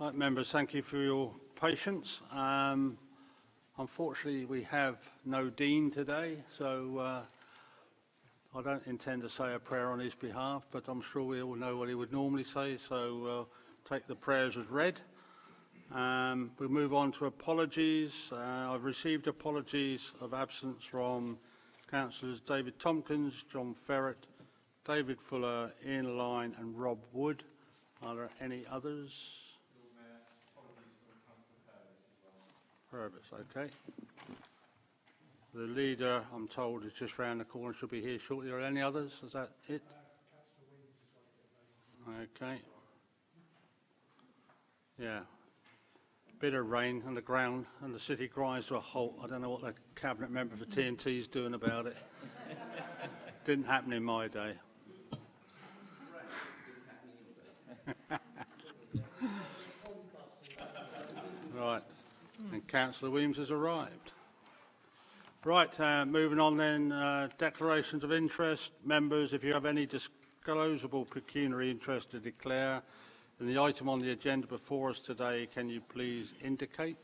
Right, members, thank you for your patience. Unfortunately, we have no Dean today, so I don't intend to say a prayer on his behalf, but I'm sure we all know what he would normally say, so take the prayers as read. We'll move on to apologies. I've received apologies of absence from Councillors David Tompkins, John Ferret, David Fuller, Ian Lyne and Rob Wood. Are there any others? Purvis, okay. The leader, I'm told, is just round the corner, should be here shortly. Are there any others? Is that it? Okay. Yeah. Bit of rain on the ground and the city grinds to a halt. I don't know what the cabinet member for TNT is doing about it. Didn't happen in my day. Right. And Councillor Weems has arrived. Right, moving on then, declarations of interest. Members, if you have any disclosable pecuniary interest to declare in the item on the agenda before us today, can you please indicate?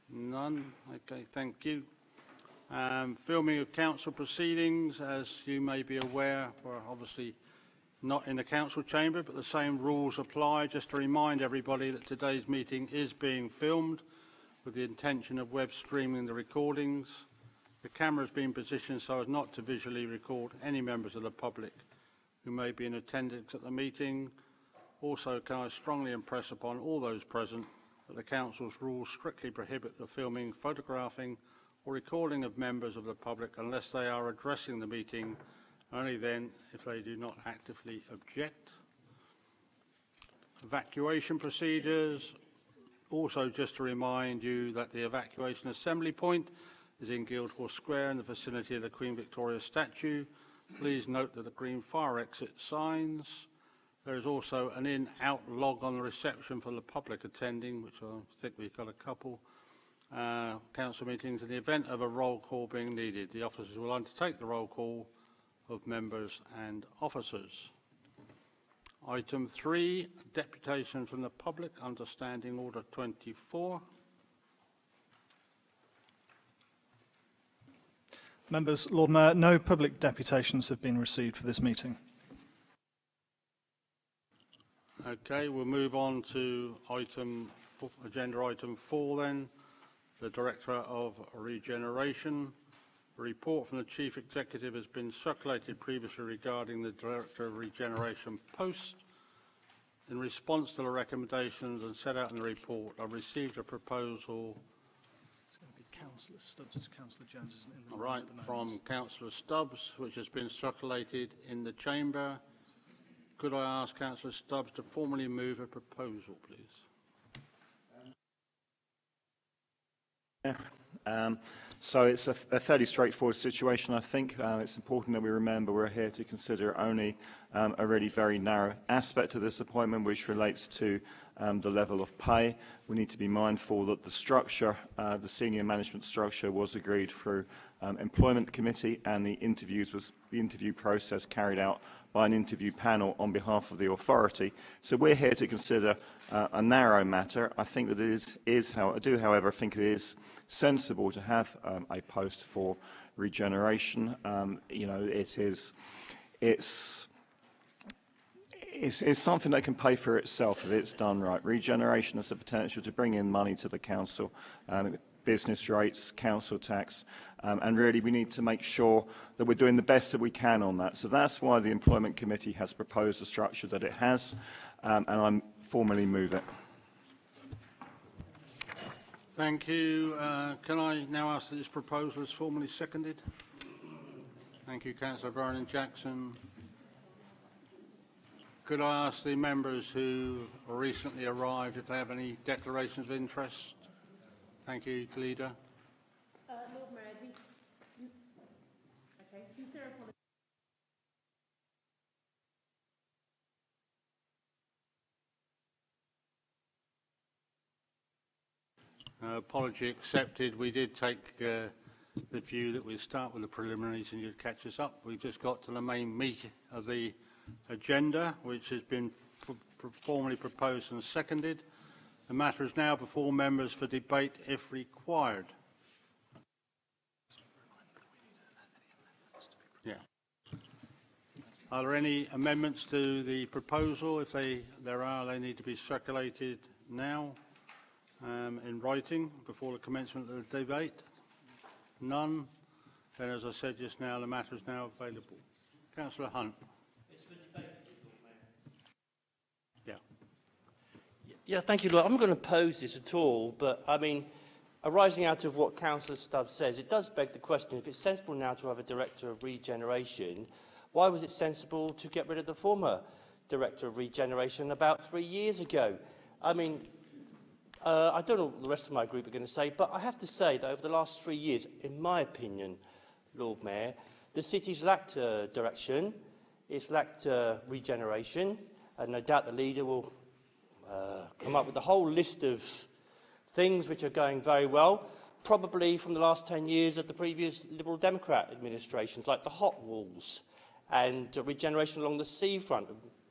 None? Okay, thank you. Filming of council proceedings, as you may be aware, we're obviously not in the council chamber, but the same rules apply. Just to remind everybody that today's meeting is being filmed with the intention of web streaming the recordings. The camera has been positioned so as not to visually record any members of the public who may be in attendance at the meeting. Also, can I strongly impress upon all those present that the council's rules strictly prohibit the filming, photographing or recording of members of the public unless they are addressing the meeting, only then if they do not actively object. Evacuation procedures. Also, just to remind you that the evacuation assembly point is in Guildhall Square in the vicinity of the Queen Victoria statue. Please note that the green fire exit signs. There is also an in-out log on the reception for the public attending, which I think we've got a couple. Council meetings. In the event of a roll call being needed, the officers will undertake the roll call of members and officers. Item 3, deputation from the public under Standing Order 24. Members, Lord Mayor, no public deputations have been received for this meeting. Okay, we'll move on to agenda item 4 then, the Director of Regeneration. A report from the Chief Executive has been circulated previously regarding the Director of Regeneration post. In response to the recommendations and set out in the report, I've received a proposal. It's going to be Councillor Stubbs, as Councillor Jones isn't in the room. Right, from Councillor Stubbs, which has been circulated in the chamber. Could I ask Councillor Stubbs to formally move a proposal, please? So it's a fairly straightforward situation, I think. It's important that we remember we're here to consider only a really very narrow aspect of this appointment, which relates to the level of pay. We need to be mindful that the structure, the senior management structure, was agreed through employment committee, and the interview process carried out by an interview panel on behalf of the authority. So we're here to consider a narrow matter. I think that I do, however, think it is sensible to have a post for regeneration. You know, it's something that can pay for itself if it's done right. Regeneration has the potential to bring in money to the council, business rates, council tax, and really we need to make sure that we're doing the best that we can on that. So that's why the Employment Committee has proposed the structure that it has, and I formally move it. Thank you. Can I now ask that this proposal is formally seconded? Thank you, Councillor Vernon Jackson. Could I ask the members who recently arrived if they have any declarations of interest? Thank you, Leader. Lord Mayor, sincere apologies. Apology accepted. We did take the view that we'd start with the preliminaries and you'd catch us up. We've just got to the main meat of the agenda, which has been formally proposed and seconded. The matter is now before members for debate if required. Yeah. Are there any amendments to the proposal? If there are, they need to be circulated now in writing before the commencement of the debate. None. Then, as I said just now, the matter is now available. Councillor Hunt. Yeah, thank you, Lord. I'm not going to oppose this at all, but I mean, arising out of what Councillor Stubbs says, it does beg the question, if it's sensible now to have a Director of Regeneration, why was it sensible to get rid of the former Director of Regeneration about 3 years ago? I mean, I don't know what the rest of my group are going to say, but I have to say that over the last 3 years, in my opinion, Lord Mayor, the city's lacked direction, it's lacked regeneration, and no doubt the leader will come up with a whole list of things which are going very well, probably from the last 10 years of the previous Liberal Democrat administrations, like the hot walls and regeneration along the seafront,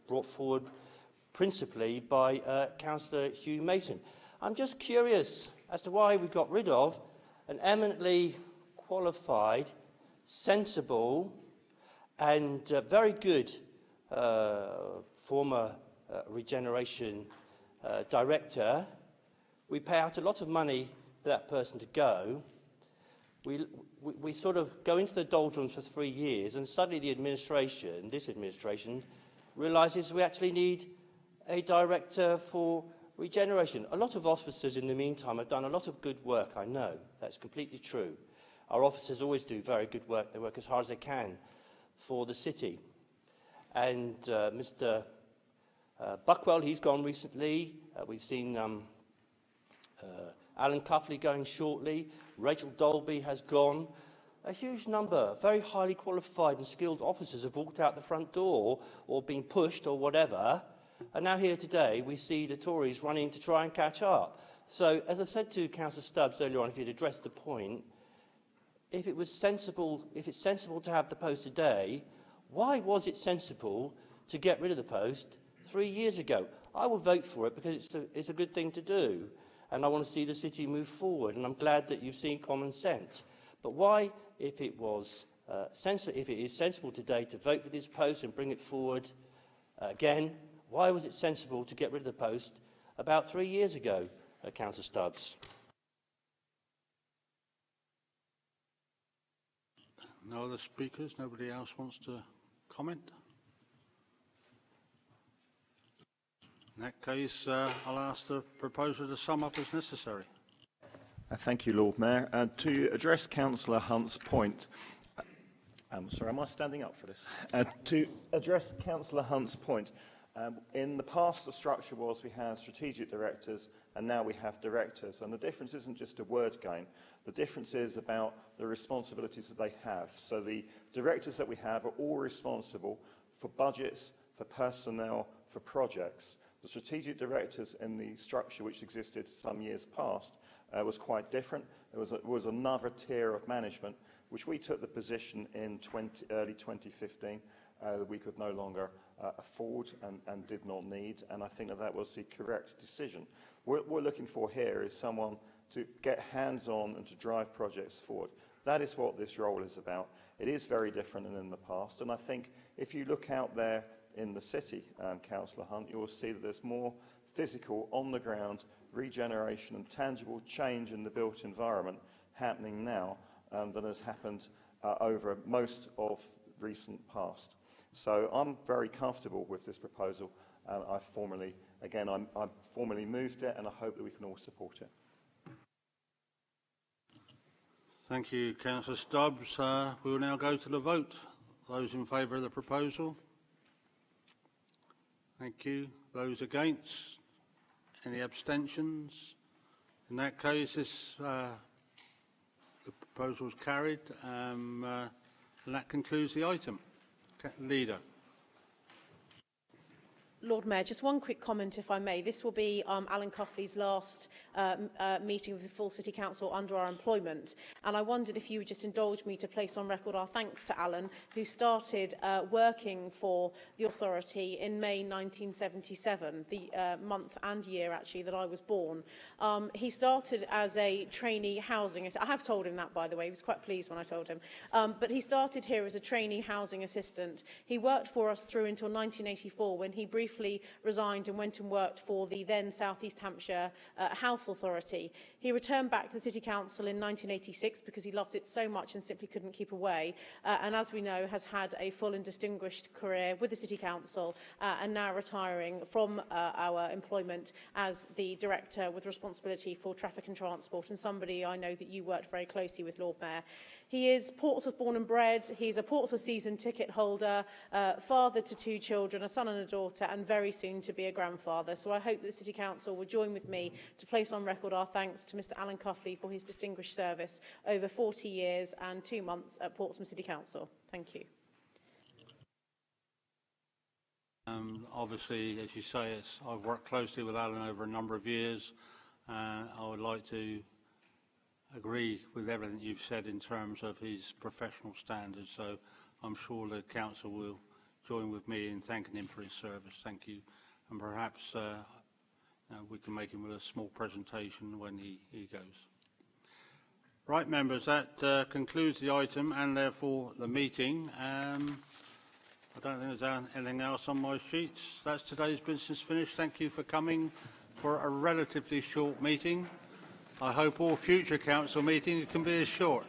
brought forward principally by Councillor Hugh Mason. I'm just curious as to why we got rid of an eminently qualified, sensible and very good former regeneration director. We pay out a lot of money for that person to go. We sort of go into the doldrums for 3 years, and suddenly the administration, this administration, realises we actually need a director for regeneration. A lot of officers in the meantime have done a lot of good work, I know. That's completely true. Our officers always do very good work. They work as hard as they can for the city. And Mr. Buckwell, he's gone recently. We've seen Alan Cuffley going shortly. Rachel Dolby has gone. A huge number, very highly qualified and skilled officers have walked out the front door or been pushed or whatever. And now here today, we see the Tories running to try and catch up. So, as I said to Councillor Stubbs earlier on, if you'd addressed the point, if it's sensible to have the post today, why was it sensible to get rid of the post 3 years ago? I will vote for it because it's a good thing to do, and I want to see the city move forward, and I'm glad that you've seen common sense. But why, if it is sensible today to vote for this post and bring it forward again, why was it sensible to get rid of the post about 3 years ago, Councillor Stubbs? No other speakers? Nobody else wants to comment? In that case, I'll ask the proposer to sum up as necessary. Thank you, Lord Mayor. To address Councillor Hunt's point, sorry, am I standing up for this? To address Councillor Hunt's point, in the past the structure was we have strategic directors and now we have directors, and the difference isn't just a word game. The difference is about the responsibilities that they have. So the directors that we have are all responsible for budgets, for personnel, for projects. The strategic directors in the structure which existed some years past was quite different. It was another tier of management, which we took the position in early 2015 that we could no longer afford and did not need, and I think that was the correct decision. What we're looking for here is someone to get hands-on and to drive projects forward. That is what this role is about. It is very different than in the past, and I think if you look out there in the city, Councillor Hunt, you will see that there's more physical, on-the-ground regeneration and tangible change in the built environment happening now than has happened over most of recent past. So I'm very comfortable with this proposal. I formally moved it, and I hope that we can all support it. Thank you, Councillor Stubbs. We will now go to the vote. Those in favour of the proposal? Thank you. Those against? Any abstentions? In that case, the proposal is carried, and that concludes the item. Leader. Lord Mayor, just one quick comment, if I may. This will be Alan Cuffley's last meeting of the full City Council under our employment. And I wondered if you would just indulge me to place on record our thanks to Alan, who started working for the authority in May 1977, the month and year, actually, that I was born. He started as a trainee housing... I have told him that, by the way. He was quite pleased when I told him. But he started here as a trainee housing assistant. He worked for us through until 1984, when he briefly resigned and went and worked for the then South East Hampshire Health Authority. He returned back to the City Council in 1986 because he loved it so much and simply couldn't keep away. And as we know, has had a full and distinguished career with the City Council and now retiring from our employment as the Director with responsibility for traffic and transport, and somebody I know that you worked very closely with, Lord Mayor. He is Portsmouth born and bred. He's a Portsmouth season ticket holder, father to 2 children, a son and a daughter, and very soon to be a grandfather. So I hope that the City Council will join with me to place on record our thanks to Mr Alan Cuffley for his distinguished service over 40 years and 2 months at Portsmouth City Council. Thank you. Obviously, as you say, I've worked closely with Alan over a number of years. I would like to agree with everything you've said in terms of his professional standards, so I'm sure the Council will join with me in thanking him for his service. Thank you. And perhaps we can make him with a small presentation when he goes. Right, members, that concludes the item and therefore the meeting. I don't think there's anything else on my sheets. That's today's business finished. Thank you for coming for a relatively short meeting. I hope all future council meetings can be as short.